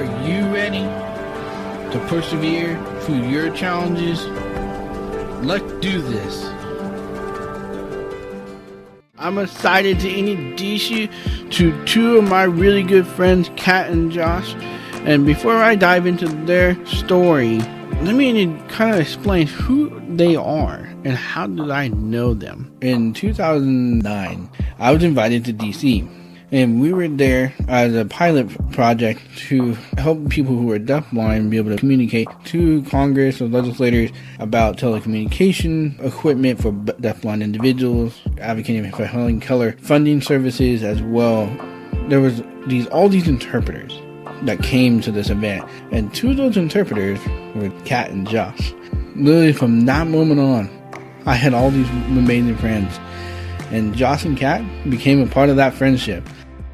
Are you ready to persevere through your challenges? Let's do this. I'm excited to introduce you to two of my really good friends, Kat and Josh. And before I dive into their story, let me kind of explain who they are and how did I know them. In 2009, I was invited to DC. And we were there as a pilot project to help people who are deafblind be able to communicate to Congress or legislators about telecommunication equipment for deafblind individuals, advocating for Helen Keller funding services as well. There was all these interpreters that came to this event, and two of those interpreters were Kat and Josh. Literally from that moment on, I had all these amazing friends, and Josh and Kat became a part of that friendship.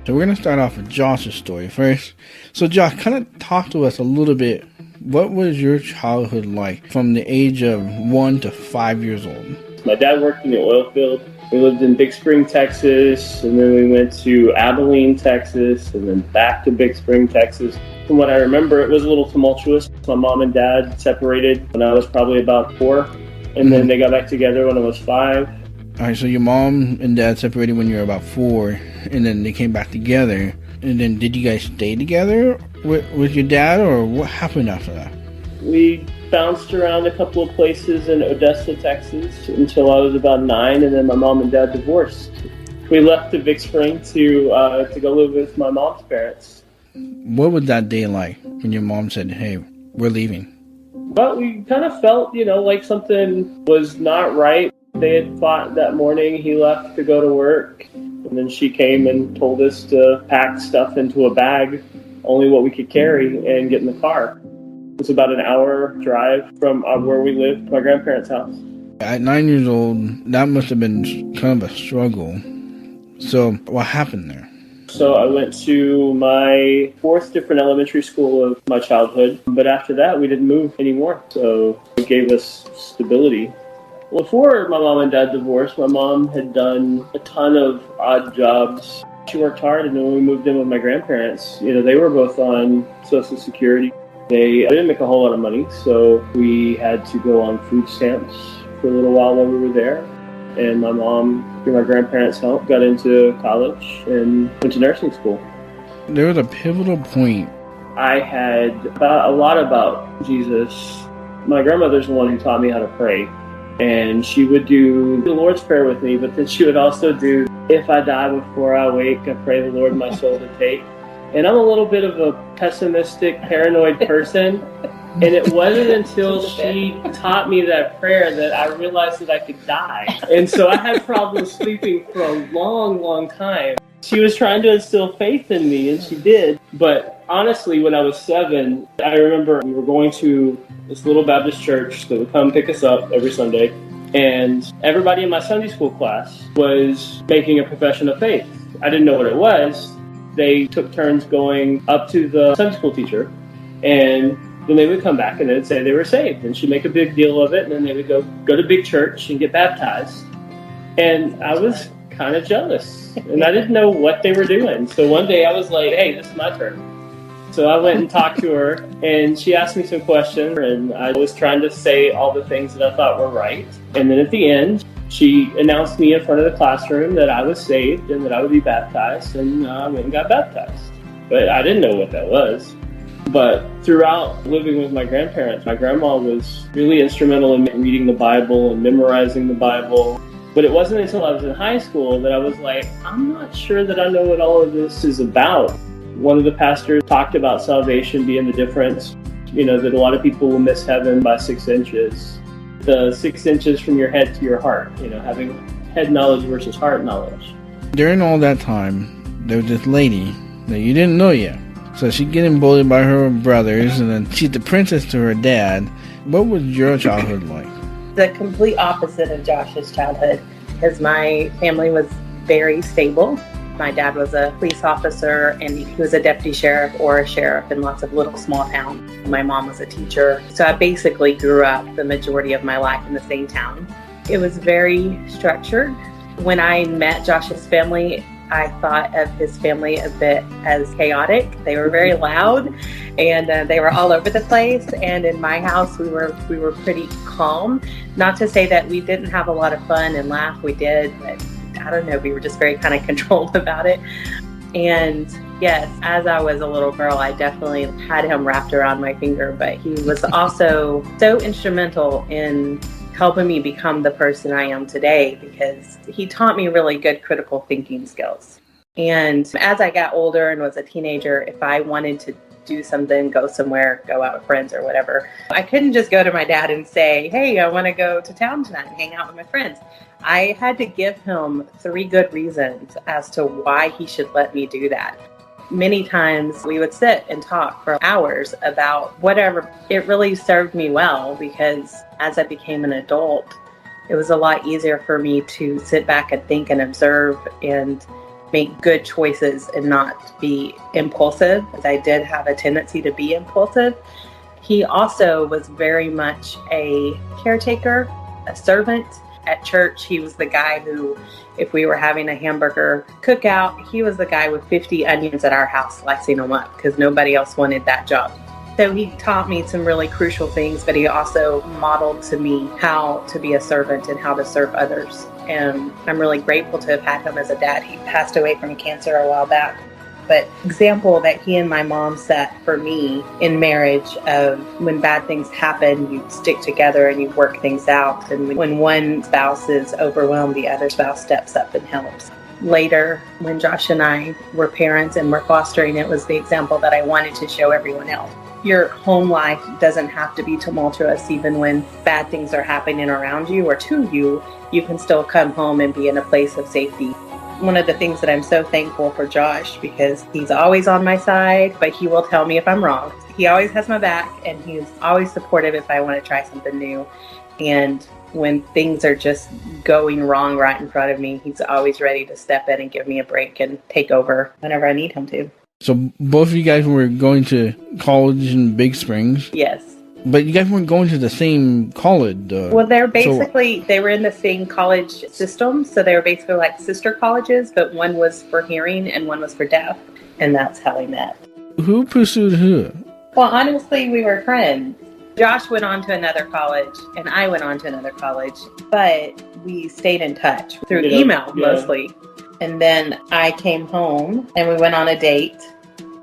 So we're going to start off with Josh's story first. So Josh, kind of talk to us a little bit. What was your childhood like from the age of 1 to 5 years old? My dad worked in the oil field. We lived in Big Spring, Texas, and then we went to Abilene, Texas, and then back to Big Spring, Texas. From what I remember, it was a little tumultuous. My mom and dad separated when I was probably about 4, and then they got back together when I was 5. All right, so your mom and dad separated when you were about 4, and then they came back together. And then did you guys stay together with your dad, or what happened after that? We bounced around a couple of places in Odessa, Texas, until I was about 9, and then my mom and dad divorced. We left to Big Spring to go live with my mom's parents. What was that day like when your mom said, "Hey, we're leaving"? But we kind of felt, like something was not right. They had fought that morning. He left to go to work, and then she came and told us to pack stuff into a bag, only what we could carry, and get in the car. It was about an hour drive from where we lived to my grandparents' house. At 9 years old, that must have been kind of a struggle. So what happened there? So I went to my 4th different elementary school of my childhood, but after that we didn't move anymore. So it gave us stability. Before my mom and dad divorced, my mom had done a ton of odd jobs. She worked hard, and then when we moved in with my grandparents, they were both on Social Security. They didn't make a whole lot of money, so we had to go on food stamps for a little while we were there. And my mom, through my grandparents' help, got into college and went to nursing school. There was a pivotal point. I had a lot about Jesus. My grandmother's the one who taught me how to pray. And she would do the Lord's Prayer with me, but then she would also do, "If I die before I wake, I pray the Lord my soul to take." And I'm a little bit of a pessimistic, paranoid person. And it wasn't until she taught me that prayer that I realized that I could die. And so I had problems sleeping for a long, long time. She was trying to instill faith in me, and she did. But honestly, when I was 7, I remember we were going to this little Baptist church that would come pick us up every Sunday. And everybody in my Sunday school class was making a profession of faith. I didn't know what it was. They took turns going up to the Sunday school teacher, and then they would come back and they'd say they were saved. And she'd make a big deal of it, and then they would go to big church and get baptized. And I was kind of jealous, and I didn't know what they were doing. So one day I was like, "Hey, this is my turn." So I went and talked to her, and she asked me some questions, and I was trying to say all the things that I thought were right. And then at the end, she announced me in front of the classroom that I was saved and that I would be baptized, and I went and got baptized. But I didn't know what that was. But throughout living with my grandparents, my grandma was really instrumental in reading the Bible and memorizing the Bible. But it wasn't until I was in high school that I was like, I'm not sure that I know what all of this is about. One of the pastors talked about salvation being the difference, that a lot of people will miss heaven by 6 inches. The 6 inches from your head to your heart, having head knowledge versus heart knowledge. During all that time, there was this lady that you didn't know yet. So she's getting bullied by her brothers, and then she's the princess to her dad. What was your childhood like? The complete opposite of Josh's childhood, because my family was very stable. My dad was a police officer, and he was a deputy sheriff or a sheriff in lots of little small towns. My mom was a teacher. So I basically grew up the majority of my life in the same town. It was very structured. When I met Josh's family, I thought of his family a bit as chaotic. They were very loud, and they were all over the place. And in my house, we were pretty calm. Not to say that we didn't have a lot of fun and laugh. We did, but I don't know. We were just very kind of controlled about it. And yes, as I was a little girl, I definitely had him wrapped around my finger. But he was also so instrumental in helping me become the person I am today, because he taught me really good critical thinking skills. And as I got older and was a teenager, if I wanted to do something, go somewhere, go out with friends or whatever, I couldn't just go to my dad and say, hey, I want to go to town tonight and hang out with my friends. I had to give him 3 good reasons as to why he should let me do that. Many times we would sit and talk for hours about whatever. It really served me well, because as I became an adult, it was a lot easier for me to sit back and think and observe and make good choices and not be impulsive, as I did have a tendency to be impulsive. He also was very much a caretaker, a servant. At church, he was the guy who, if we were having a hamburger cookout, he was the guy with 50 onions at our house slicing them up, because nobody else wanted that job. So he taught me some really crucial things, but he also modeled to me how to be a servant and how to serve others. And I'm really grateful to have had him as a dad. He passed away from cancer a while back. But example that he and my mom set for me in marriage of when bad things happen, you stick together and you work things out. And when one spouse is overwhelmed, the other spouse steps up and helps. Later, when Josh and I were parents and were fostering, it was the example that I wanted to show everyone else. Your home life doesn't have to be tumultuous. Even when bad things are happening around you or to you, you can still come home and be in a place of safety. One of the things that I'm so thankful for Josh, because he's always on my side, but he will tell me if I'm wrong. He always has my back, and he's always supportive if I want to try something new. And when things are just going wrong right in front of me, he's always ready to step in and give me a break and take over whenever I need him to. So both of you guys were going to college in Big Springs. Yes. But you guys weren't going to the same college. Well, they were in the same college system. So they were basically like sister colleges, but one was for hearing and one was for deaf. And that's how we met. Who pursued who? Well, honestly, we were friends. Josh went on to another college and I went on to another college, but we stayed in touch through email mostly. And then I came home and we went on a date.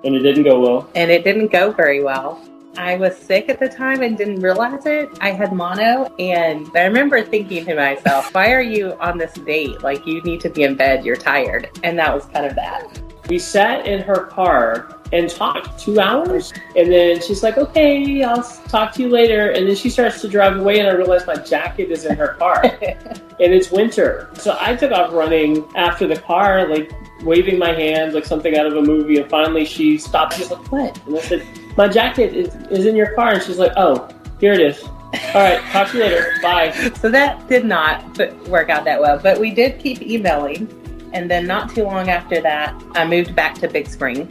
And it didn't go well. And it didn't go very well. I was sick at the time and didn't realize it. I had mono, and I remember thinking to myself, why are you on this date? Like, you need to be in bed, you're tired. And that was kind of that. We sat in her car and talked 2 hours. And then she's like, okay, I'll talk to you later. And then she starts to drive away, and I realize my jacket is in her car. And it's winter. So I took off running after the car, like waving my hands like something out of a movie. And finally she stopped. She's like, what? And I said, my jacket is in your car. And she's like, oh, here it is. All right, talk to you later. Bye. So that did not work out that well. But we did keep emailing. And then not too long after that, I moved back to Big Spring.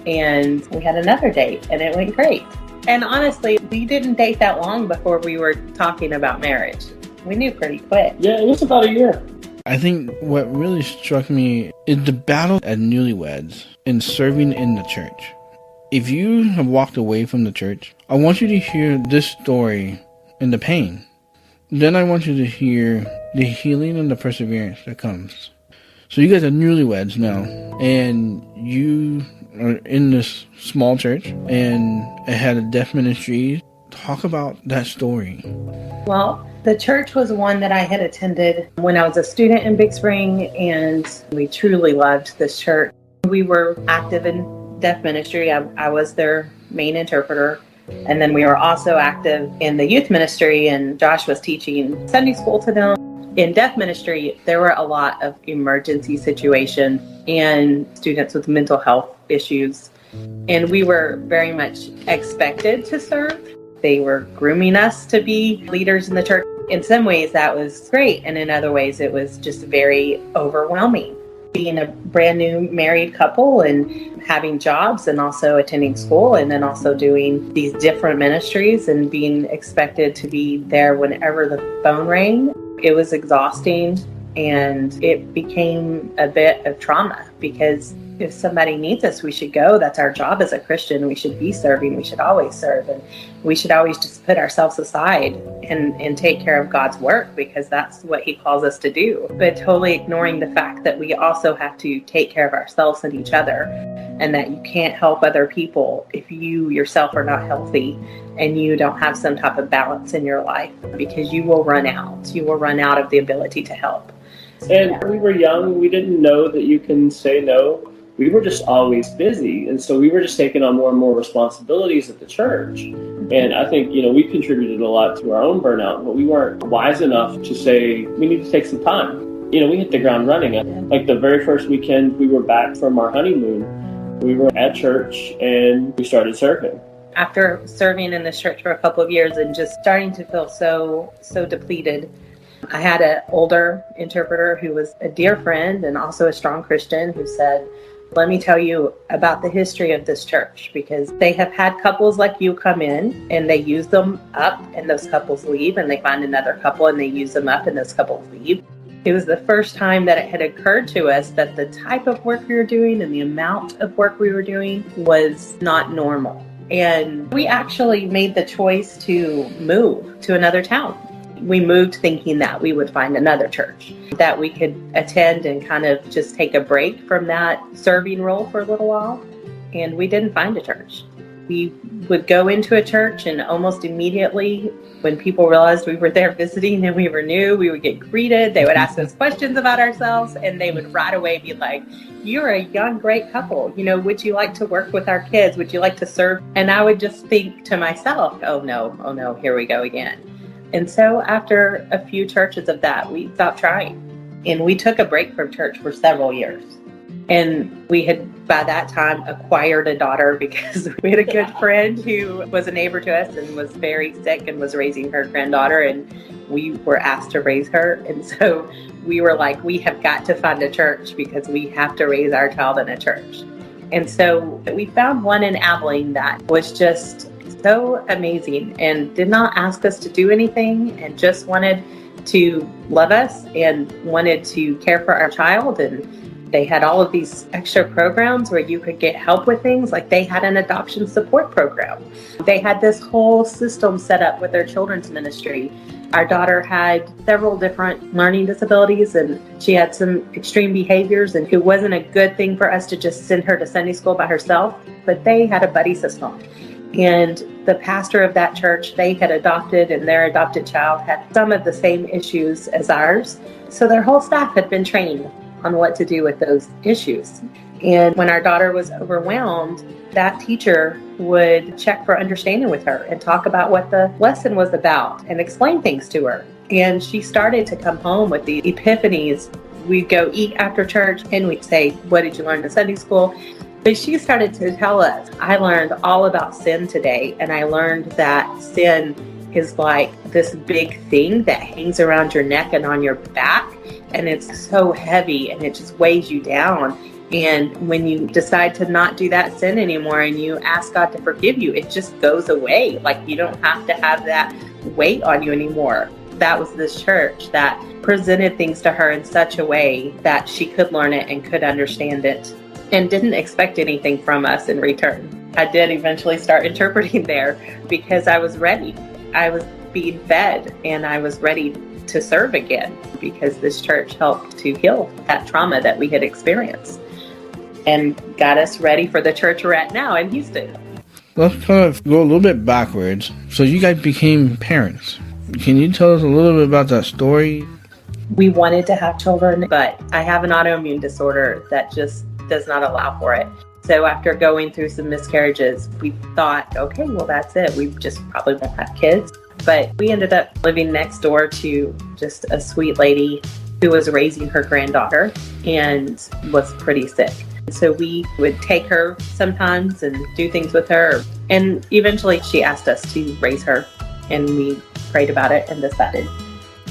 And we had another date. And it went great. And honestly, we didn't date that long before we were talking about marriage. We knew pretty quick. Yeah, it was about a year. I think what really struck me is the battle at newlyweds and serving in the church. If you have walked away from the church, I want you to hear this story and the pain. Then I want you to hear the healing and the perseverance that comes. So you guys are newlyweds now, and you are in this small church, and it had a deaf ministry. Talk about that story. Well, the church was one that I had attended when I was a student in Big Spring, and we truly loved this church. We were active in deaf ministry. I was their main interpreter. And then we were also active in the youth ministry, and Josh was teaching Sunday school to them. In deaf ministry, there were a lot of emergency situations and students with mental health issues. And we were very much expected to serve. They were grooming us to be leaders in the church. In some ways, that was great. And in other ways, it was just very overwhelming. Being a brand new married couple and having jobs and also attending school and then also doing these different ministries and being expected to be there whenever the phone rang. It was exhausting. And it became a bit of trauma, because if somebody needs us, we should go. That's our job as a Christian. We should be serving. We should always serve. And we should always just put ourselves aside and take care of God's work, because that's what he calls us to do. But totally ignoring the fact that we also have to take care of ourselves and each other, and that you can't help other people if you yourself are not healthy and you don't have some type of balance in your life, because you will run out. You will run out of the ability to help. And we were young. We didn't know that you can say no. We were just always busy. And so we were just taking on more and more responsibilities at the church. And I think, we contributed a lot to our own burnout, but we weren't wise enough to say, we need to take some time. We hit the ground running. Like the very first weekend we were back from our honeymoon, we were at church and we started serving. After serving in this church for a couple of years and just starting to feel so depleted, I had an older interpreter who was a dear friend and also a strong Christian, who said, let me tell you about the history of this church, because they have had couples like you come in and they use them up and those couples leave, and they find another couple and they use them up and those couples leave. It was the first time that it had occurred to us that the type of work we were doing and the amount of work we were doing was not normal. And we actually made the choice to move to another town. We moved thinking that we would find another church that we could attend and kind of just take a break from that serving role for a little while. And we didn't find a church. We would go into a church, and almost immediately when people realized we were there visiting and we were new, we would get greeted. They would ask us questions about ourselves, and they would right away be like, you're a young, great couple. Would you like to work with our kids? Would you like to serve? And I would just think to myself, oh no, here we go again. And so after a few churches of that, we stopped trying. And we took a break from church for several years. And we had, by that time, acquired a daughter, because we had a good friend who was a neighbor to us and was very sick and was raising her granddaughter. And we were asked to raise her. And so we were like, we have got to find a church, because we have to raise our child in a church. And so we found one in Abilene that was just so amazing and did not ask us to do anything, and just wanted to love us and wanted to care for our child. And they had all of these extra programs where you could get help with things. Like they had an adoption support program. They had this whole system set up with their children's ministry. Our daughter had several different learning disabilities, and she had some extreme behaviors, and it wasn't a good thing for us to just send her to Sunday school by herself, but they had a buddy system. And the pastor of that church, they had adopted, and their adopted child had some of the same issues as ours. So their whole staff had been trained on what to do with those issues. And when our daughter was overwhelmed, that teacher would check for understanding with her and talk about what the lesson was about and explain things to her. And she started to come home with the epiphanies. We'd go eat after church and we'd say, what did you learn in Sunday school? But she started to tell us, I learned all about sin today, and I learned that sin is like this big thing that hangs around your neck and on your back, and it's so heavy and it just weighs you down. And when you decide to not do that sin anymore and you ask God to forgive you, it just goes away. Like you don't have to have that weight on you anymore. That was this church that presented things to her in such a way that she could learn it and could understand it, and didn't expect anything from us in return. I did eventually start interpreting there because I was ready. I was being fed and I was ready to serve again, because this church helped to heal that trauma that we had experienced and got us ready for the church we're at now in Houston. Let's kind of go a little bit backwards. So you guys became parents. Can you tell us a little bit about that story? We wanted to have children, but I have an autoimmune disorder that just does not allow for it. So after going through some miscarriages, we thought, okay, well, that's it. We just probably won't have kids. But we ended up living next door to just a sweet lady who was raising her granddaughter and was pretty sick. So we would take her sometimes and do things with her. And eventually she asked us to raise her, and we prayed about it and decided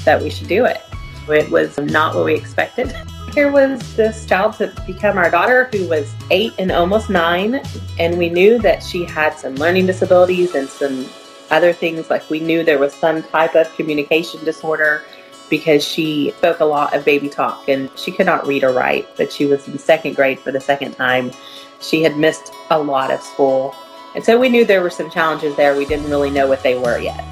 that we should do it. It was not what we expected. Here was this child to become our daughter, who was 8 and almost 9. And we knew that she had some learning disabilities and some other things. Like we knew there was some type of communication disorder. because she spoke a lot of baby talk and she could not read or write, but she was in second grade for the second time. She had missed a lot of school. And so we knew there were some challenges there. We didn't really know what they were yet.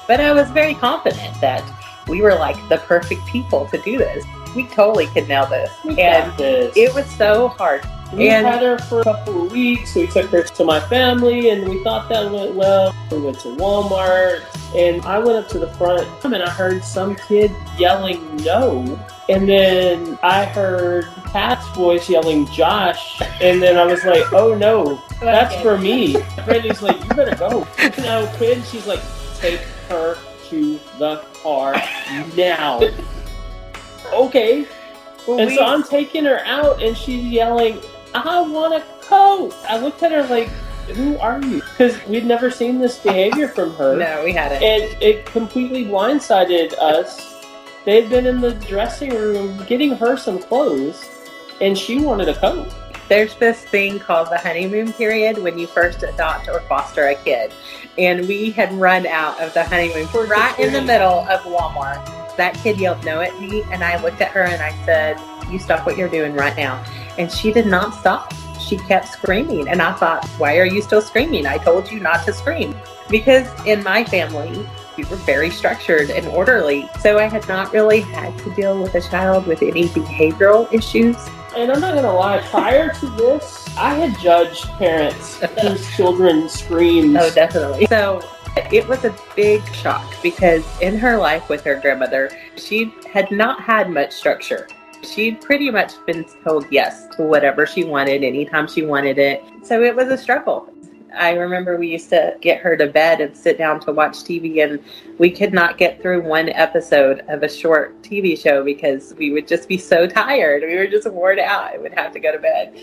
But I was very confident that we were like the perfect people to do this. We totally could nail this. It was so hard. We had her for a couple of weeks. We took her to my family and we thought that went well. We went to Walmart and I went up to the front and I heard some kid yelling no. And then I heard Pat's voice yelling Josh. And then I was like, oh no, that's for me. Brandy's like, you better go. No, kid, she's like, take her to the car now. Okay. And so I'm taking her out and she's yelling, I want a Coke. I looked at her like, who are you? Because we'd never seen this behavior from her. No, we hadn't. And it completely blindsided us. They'd been in the dressing room getting her some clothes and she wanted a Coke. There's this thing called the honeymoon period when you first adopt or foster a kid. And we had run out of the honeymoon right in the middle of Walmart. That kid yelled no at me and I looked at her and I said, you stop what you're doing right now. And she did not stop. She kept screaming. And I thought, why are you still screaming? I told you not to scream. Because in my family, we were very structured and orderly. So I had not really had to deal with a child with any behavioral issues. And I'm not going to lie, prior to this, I had judged parents whose children screamed. Oh, definitely. So it was a big shock because in her life with her grandmother, she had not had much structure. She'd pretty much been told yes to whatever she wanted, anytime she wanted it. So it was a struggle. I remember we used to get her to bed and sit down to watch TV, and we could not get through one episode of a short TV show because we would just be so tired. We were just worn out and would have to go to bed.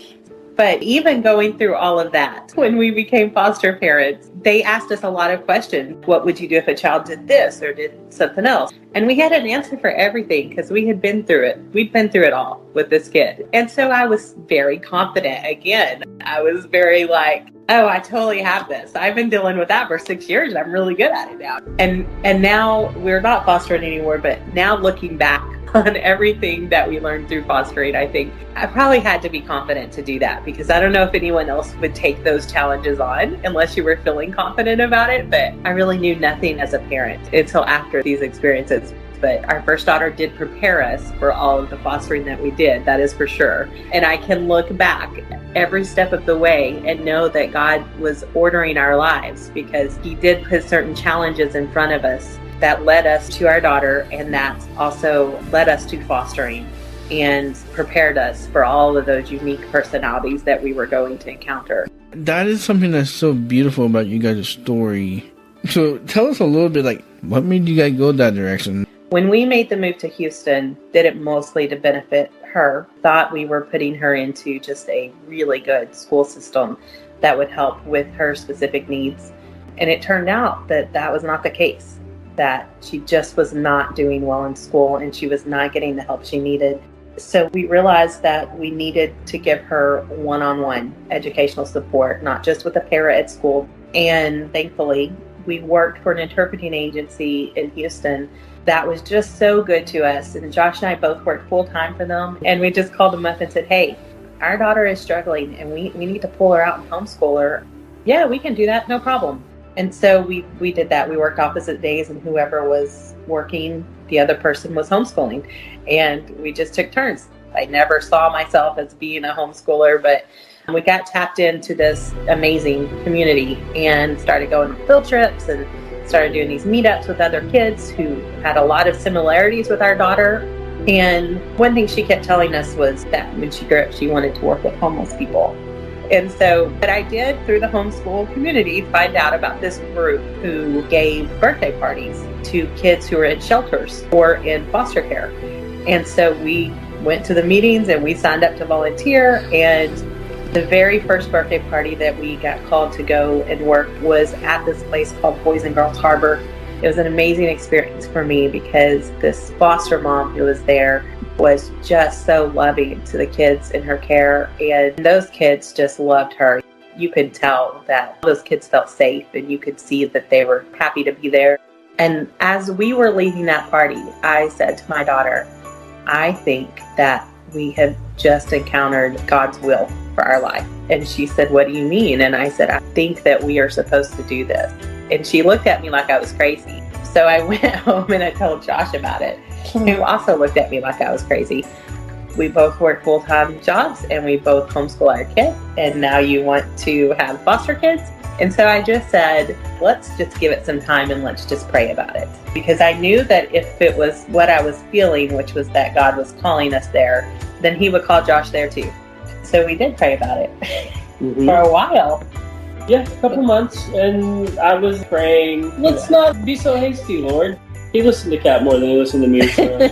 But even going through all of that, when we became foster parents, they asked us a lot of questions. What would you do if a child did this or did something else? And we had an answer for everything because we had been through it. We'd been through it all with this kid. And so I was very confident again. I was very like, oh, I totally have this. I've been dealing with that for 6 years and I'm really good at it now. And now we're not fostering anymore, but now looking back on everything that we learned through fostering, I think I probably had to be confident to do that because I don't know if anyone else would take those challenges on unless you were feeling confident about it. But I really knew nothing as a parent until after these experiences. But our first daughter did prepare us for all of the fostering that we did, that is for sure. And I can look back every step of the way and know that God was ordering our lives because He did put certain challenges in front of us that led us to our daughter, and that also led us to fostering and prepared us for all of those unique personalities that we were going to encounter. That is something that's so beautiful about you guys' story. So tell us a little bit, like, what made you guys go that direction? When we made the move to Houston, did it mostly to benefit her. Thought we were putting her into just a really good school system that would help with her specific needs. And it turned out that that was not the case. That she just was not doing well in school and she was not getting the help she needed. So we realized that we needed to give her one-on-one educational support, not just with a para at school. And thankfully, we worked for an interpreting agency in Houston that was just so good to us. And Josh and I both worked full-time for them. And we just called them up and said, hey, our daughter is struggling and we need to pull her out and homeschool her. Yeah, we can do that, no problem. And so we did that. We worked opposite days and whoever was working, the other person was homeschooling. And we just took turns. I never saw myself as being a homeschooler, but we got tapped into this amazing community and started going on field trips and started doing these meetups with other kids who had a lot of similarities with our daughter. And one thing she kept telling us was that when she grew up, she wanted to work with homeless people. And so, but I did, through the homeschool community, find out about this group who gave birthday parties to kids who were in shelters or in foster care. And so we went to the meetings and we signed up to volunteer. And the very first birthday party that we got called to go and work was at this place called Boys and Girls Harbor. It was an amazing experience for me because this foster mom who was there was just so loving to the kids in her care, and those kids just loved her. You could tell that those kids felt safe and you could see that they were happy to be there. And as we were leaving that party, I said to my daughter, I think that we have just encountered God's will for our life. And she said, what do you mean? And I said, I think that we are supposed to do this. And she looked at me like I was crazy. So I went home and I told Josh about it, who also looked at me like I was crazy. We both work full-time jobs and we both homeschool our kids. And now you want to have foster kids? And so I just said, let's just give it some time and let's just pray about it. Because I knew that if it was what I was feeling, which was that God was calling us there, then he would call Josh there too. So we did pray about it for a while. Yeah, a couple months. And I was praying, let's not be so hasty, Lord. He listened to Kat more than he listened to me. So.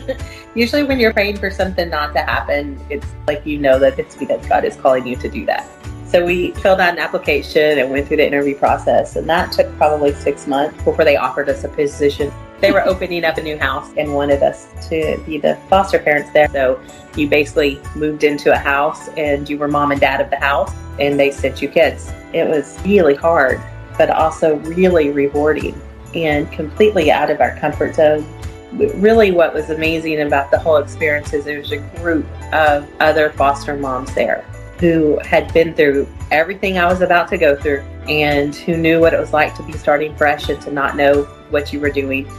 Usually when you're praying for something not to happen, it's like you know that it's because God is calling you to do that. So we filled out an application and went through the interview process, and that took probably 6 months before they offered us a position. They were opening up a new house and wanted us to be the foster parents there. So you basically moved into a house and you were mom and dad of the house, and they sent you kids. It was really hard, but also really rewarding and completely out of our comfort zone. Really what was amazing about the whole experience is there was a group of other foster moms there who had been through everything I was about to go through and who knew what it was like to be starting fresh and to not know what you were doing.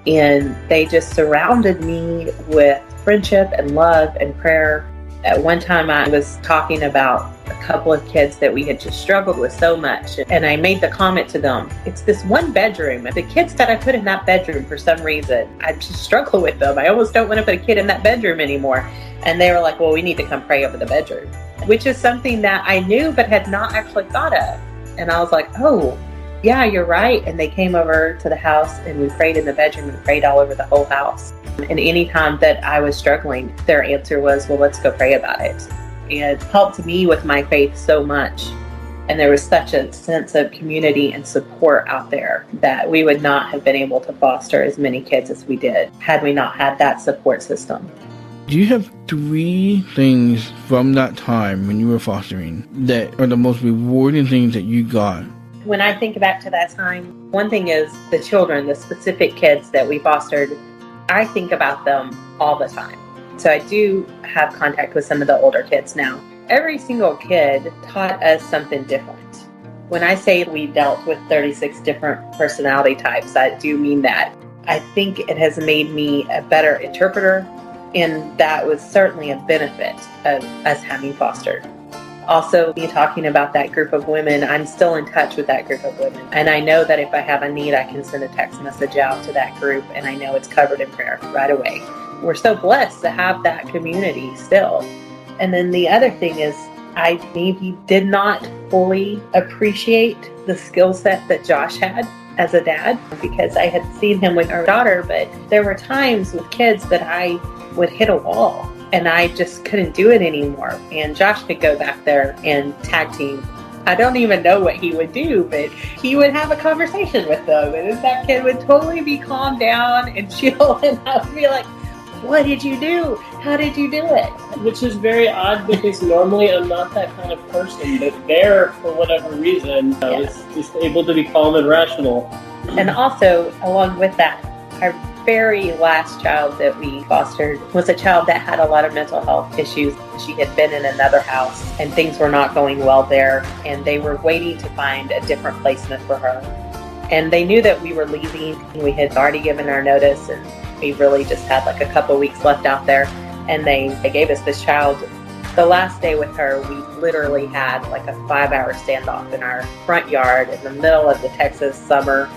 And they just surrounded me with friendship and love and prayer. At one time I was talking about a couple of kids that we had just struggled with so much. And I made the comment to them, it's this one bedroom. And the kids that I put in that bedroom, for some reason, I just struggle with them. I almost don't want to put a kid in that bedroom anymore. And they were like, well, we need to come pray over the bedroom, which is something that I knew but had not actually thought of. And I was like, oh, yeah, you're right. And they came over to the house and we prayed in the bedroom and prayed all over the whole house. And any time that I was struggling, their answer was, well, let's go pray about it. And it helped me with my faith so much. And there was such a sense of community and support out there that we would not have been able to foster as many kids as we did had we not had that support system. Do you have 3 things from that time when you were fostering that are the most rewarding things that you got? When I think back to that time, one thing is the children, the specific kids that we fostered. I think about them all the time. So I do have contact with some of the older kids now. Every single kid taught us something different. When I say we dealt with 36 different personality types, I do mean that. I think it has made me a better interpreter, and that was certainly a benefit of us having fostered. Also, me talking about that group of women, I'm still in touch with that group of women. And I know that if I have a need, I can send a text message out to that group, and I know it's covered in prayer right away. We're so blessed to have that community still. And then the other thing is, I maybe did not fully appreciate the skill set that Josh had as a dad, because I had seen him with our daughter, but there were times with kids that I would hit a wall and I just couldn't do it anymore. And Josh could go back there and tag team. I don't even know what he would do, but he would have a conversation with them, and that kid would totally be calmed down and chill, and I would be like, what did you do? How did you do it? Which is very odd because normally I'm not that kind of person, but there, for whatever reason, I was just able to be calm and rational. And also, along with that, our very last child that we fostered was a child that had a lot of mental health issues. She had been in another house and things were not going well there, and they were waiting to find a different placement for her. And they knew that we were leaving. We had already given our notice, and we really just had like a couple weeks left out there. And they gave us this child. The last day with her, we literally had like a 5-hour standoff in our front yard in the middle of the Texas summer.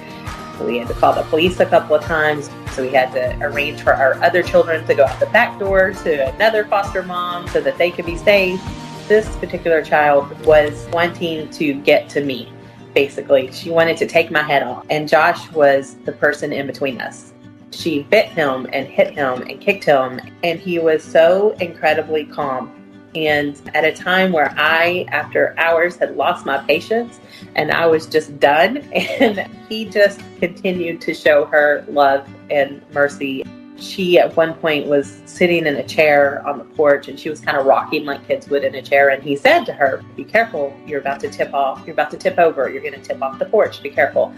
We had to call the police a couple of times. So we had to arrange for our other children to go out the back door to another foster mom so that they could be safe. This particular child was wanting to get to me, basically. She wanted to take my head off. And Josh was the person in between us. She bit him and hit him and kicked him. And he was so incredibly calm. And at a time where I, after hours, had lost my patience and I was just done, and he just continued to show her love and mercy. She at one point was sitting in a chair on the porch and she was kind of rocking like kids would in a chair. And he said to her, be careful, you're about to tip off. You're about to tip over. You're going to tip off the porch. Be careful.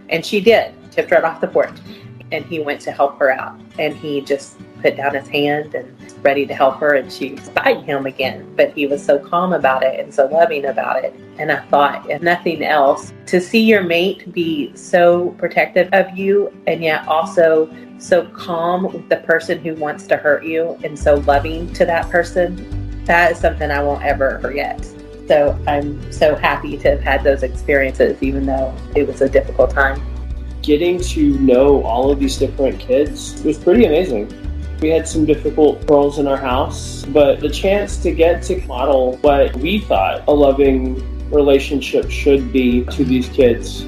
And she did, tipped right off the porch. And he went to help her out. And he just put down his hand and ready to help her. And she was biting him again. But he was so calm about it and so loving about it. And I thought, if nothing else, to see your mate be so protective of you and yet also so calm with the person who wants to hurt you and so loving to that person, that is something I won't ever forget. So I'm so happy to have had those experiences, even though it was a difficult time. Getting to know all of these different kids was pretty amazing. We had some difficult girls in our house, but the chance to get to model what we thought a loving relationship should be to these kids.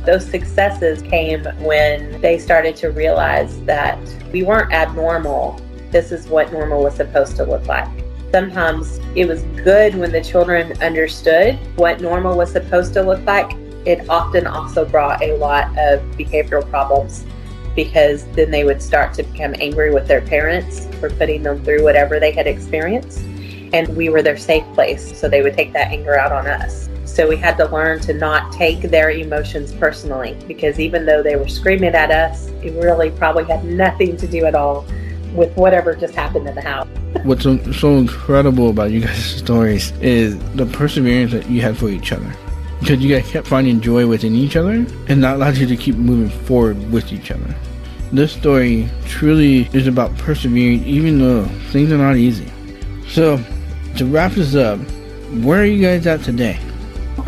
Those successes came when they started to realize that we weren't abnormal. This is what normal was supposed to look like. Sometimes it was good when the children understood what normal was supposed to look like. It often also brought a lot of behavioral problems, because then they would start to become angry with their parents for putting them through whatever they had experienced. And we were their safe place, so they would take that anger out on us. So we had to learn to not take their emotions personally, because even though they were screaming at us, it really probably had nothing to do at all with whatever just happened in the house. What's so incredible about you guys' stories is the perseverance that you had for each other. Because you guys kept finding joy within each other, and that allowed you to keep moving forward with each other. This story truly is about persevering, even though things are not easy. So, to wrap this up, where are you guys at today?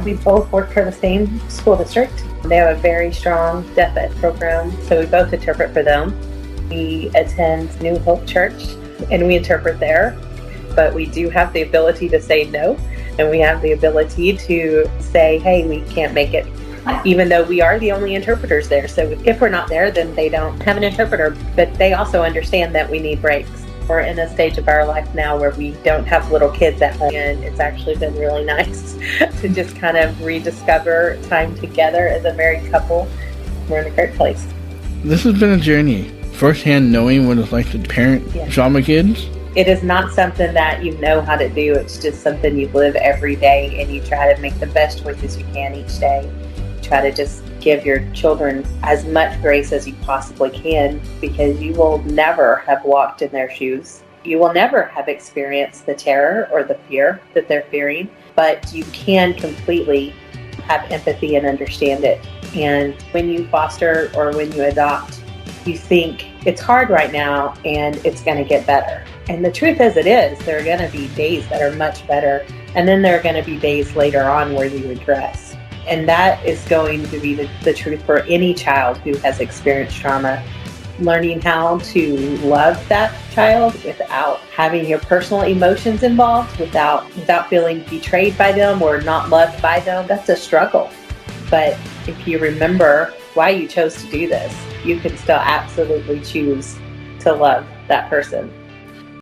We both work for the same school district. They have a very strong deaf ed program, so we both interpret for them. We attend New Hope Church, and we interpret there, but we do have the ability to say no. And we have the ability to say, hey, we can't make it, even though we are the only interpreters there. So if we're not there, then they don't have an interpreter. But they also understand that we need breaks. We're in a stage of our life now where we don't have little kids at home. And it's actually been really nice to just kind of rediscover time together as a married couple. We're in a great place. This has been a journey. Firsthand knowing what it's like to parent trauma kids. It is not something that you know how to do. It's just something you live every day, and you try to make the best choices you can each day. Try to just give your children as much grace as you possibly can, because you will never have walked in their shoes. You will never have experienced the terror or the fear that they're fearing, but you can completely have empathy and understand it. And when you foster or when you adopt, you think it's hard right now and it's going to get better. And the truth is, it is. There are going to be days that are much better. And then there are going to be days later on where you regress. And that is going to be the truth for any child who has experienced trauma. Learning how to love that child without having your personal emotions involved, without feeling betrayed by them or not loved by them, that's a struggle. But if you remember why you chose to do this, you can still absolutely choose to love that person.